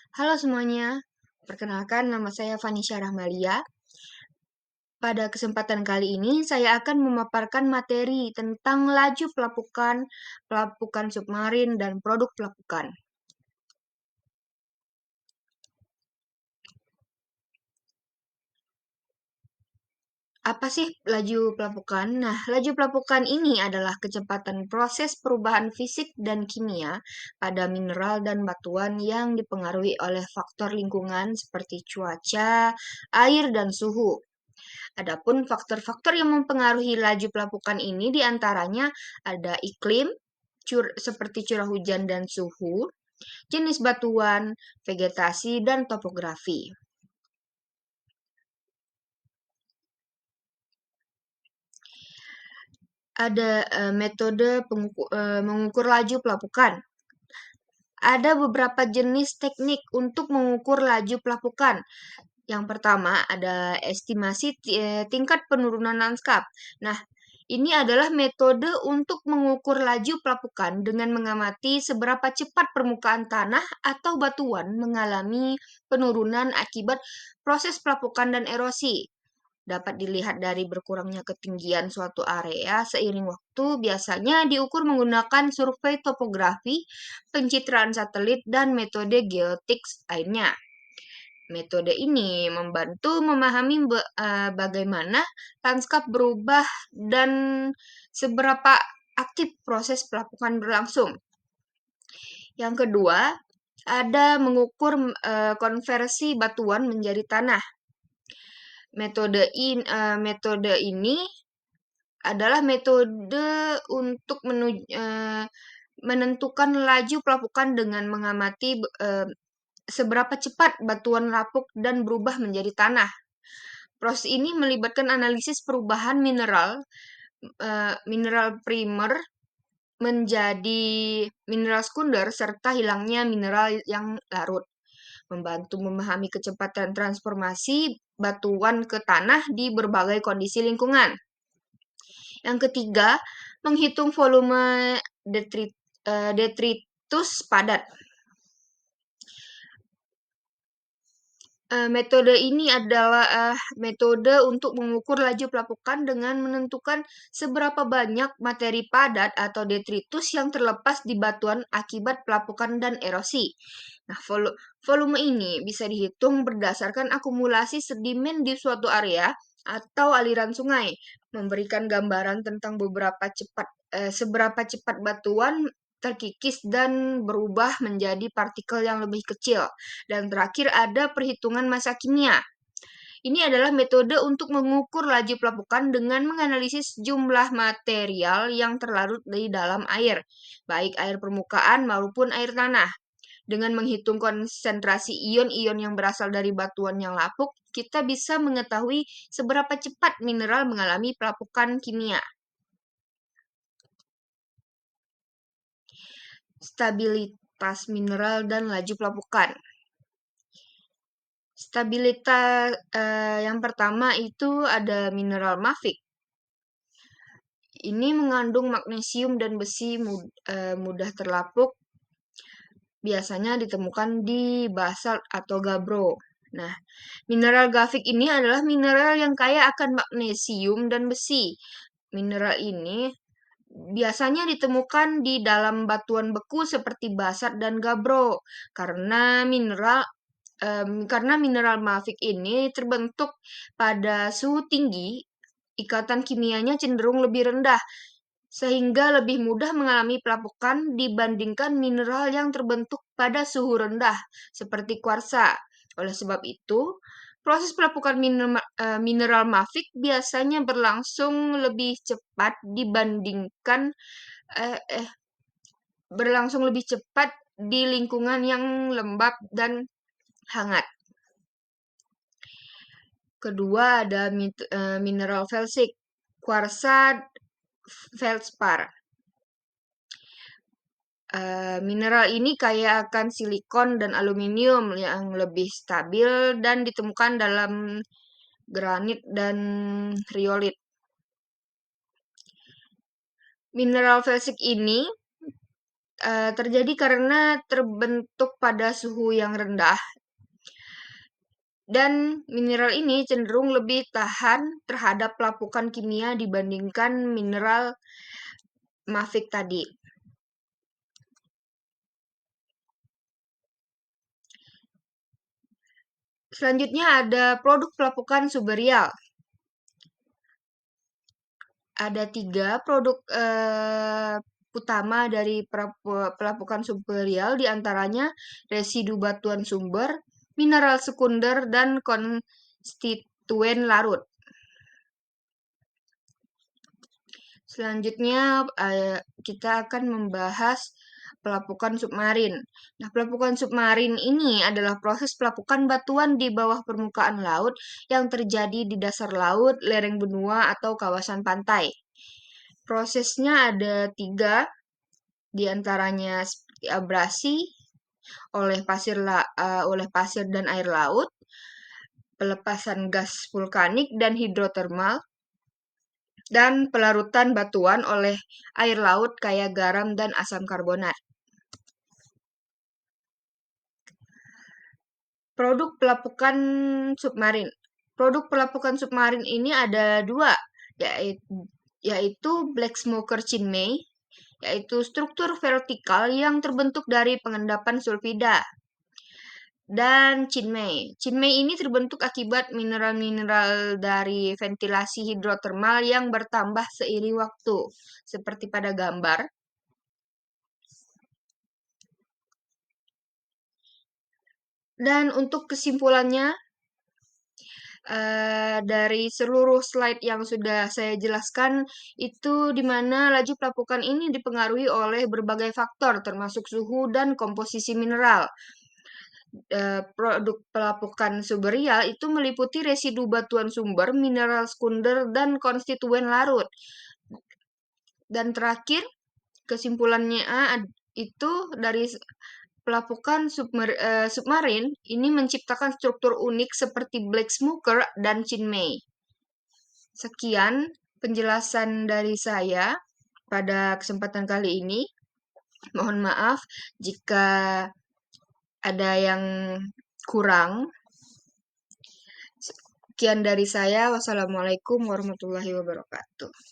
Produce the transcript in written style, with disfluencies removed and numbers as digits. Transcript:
Halo semuanya, perkenalkan nama saya Vanisha Rahmalia. Pada kesempatan kali ini saya akan memaparkan materi tentang laju pelapukan, pelapukan submarin, dan produk pelapukan. Apa sih laju pelapukan? Nah, laju pelapukan ini adalah kecepatan proses perubahan fisik dan kimia pada mineral dan batuan yang dipengaruhi oleh faktor lingkungan seperti cuaca, air, dan suhu. Adapun faktor-faktor yang mempengaruhi laju pelapukan ini diantaranya ada iklim, seperti curah hujan dan suhu, jenis batuan, vegetasi, dan topografi. Ada metode mengukur laju pelapukan. Ada beberapa jenis teknik untuk mengukur laju pelapukan. Yang pertama ada estimasi tingkat penurunan lanskap. Nah, ini adalah metode untuk mengukur laju pelapukan dengan mengamati seberapa cepat permukaan tanah atau batuan mengalami penurunan akibat proses pelapukan dan erosi. Dapat dilihat dari berkurangnya ketinggian suatu area seiring waktu, biasanya diukur menggunakan survei topografi, pencitraan satelit, dan metode geotik lainnya. Metode ini membantu memahami bagaimana lanskap berubah dan seberapa aktif proses pelapukan berlangsung. Yang kedua, ada mengukur konversi batuan menjadi tanah. Metode ini adalah metode untuk menentukan laju pelapukan dengan mengamati seberapa cepat batuan lapuk dan berubah menjadi tanah. Proses ini melibatkan analisis perubahan mineral primer menjadi mineral sekunder serta hilangnya mineral yang larut, membantu memahami kecepatan transformasi batuan ke tanah di berbagai kondisi lingkungan. Yang ketiga, menghitung volume detritus padat. Metode ini adalah metode untuk mengukur laju pelapukan dengan menentukan seberapa banyak materi padat atau detritus yang terlepas di batuan akibat pelapukan dan erosi. Nah, volume ini bisa dihitung berdasarkan akumulasi sedimen di suatu area atau aliran sungai, memberikan gambaran tentang seberapa cepat batuan terkikis dan berubah menjadi partikel yang lebih kecil. Dan terakhir ada perhitungan massa kimia. Ini adalah metode untuk mengukur laju pelapukan dengan menganalisis jumlah material yang terlarut di dalam air, baik air permukaan maupun air tanah. Dengan menghitung konsentrasi ion-ion yang berasal dari batuan yang lapuk, kita bisa mengetahui seberapa cepat mineral mengalami pelapukan kimia. Stabilitas mineral dan laju pelapukan. Stabilitas yang pertama itu ada mineral mafic. Ini mengandung magnesium dan besi mudah terlapuk. Biasanya ditemukan di basalt atau gabbro. Nah, mineral gavik ini adalah mineral yang kaya akan magnesium dan besi. Mineral ini biasanya ditemukan di dalam batuan beku seperti basalt dan gabbro karena mineral mafic ini terbentuk pada suhu tinggi, ikatan kimianya cenderung lebih rendah, sehingga lebih mudah mengalami pelapukan dibandingkan mineral yang terbentuk pada suhu rendah, seperti kuarsa. Oleh sebab itu, proses pelapukan mineral mafic biasanya eh, eh, berlangsung lebih cepat di lingkungan yang lembab dan hangat. Kedua ada mineral felsic, kuarsa feldspar. Mineral ini kaya akan silikon dan aluminium yang lebih stabil dan ditemukan dalam granit dan riolit. Mineral felsic ini terjadi karena terbentuk pada suhu yang rendah dan mineral ini cenderung lebih tahan terhadap pelapukan kimia dibandingkan mineral mafic tadi. Selanjutnya ada produk pelapukan suberial. Ada 3 produk utama dari pelapukan suberial, diantaranya residu batuan sumber, mineral sekunder, dan konstituen larut. Selanjutnya kita akan membahas pelapukan submarin. Nah, pelapukan submarin ini adalah proses pelapukan batuan di bawah permukaan laut yang terjadi di dasar laut, lereng benua, atau kawasan pantai. Prosesnya ada 3, diantaranya seperti abrasi oleh pasir dan air laut, pelepasan gas vulkanik dan hidrotermal, dan pelarutan batuan oleh air laut kayak garam dan asam karbonat. Produk pelapukan submarin. Produk pelapukan submarin ini ada 2, yaitu Black Smoker Chinmay, yaitu struktur vertikal yang terbentuk dari pengendapan sulfida, dan Chinmay. Chinmay ini terbentuk akibat mineral-mineral dari ventilasi hidrotermal yang bertambah seiring waktu, seperti pada gambar. Dan untuk kesimpulannya, dari seluruh slide yang sudah saya jelaskan, itu di mana laju pelapukan ini dipengaruhi oleh berbagai faktor, termasuk suhu dan komposisi mineral. Produk pelapukan suberial itu meliputi residu batuan sumber, mineral sekunder, dan konstituen larut. Dan terakhir, kesimpulannya itu dari pelapukan submarin ini menciptakan struktur unik seperti Black Smoker dan Chinmay. Sekian penjelasan dari saya pada kesempatan kali ini. Mohon maaf jika ada yang kurang. Sekian dari saya. Wassalamualaikum warahmatullahi wabarakatuh.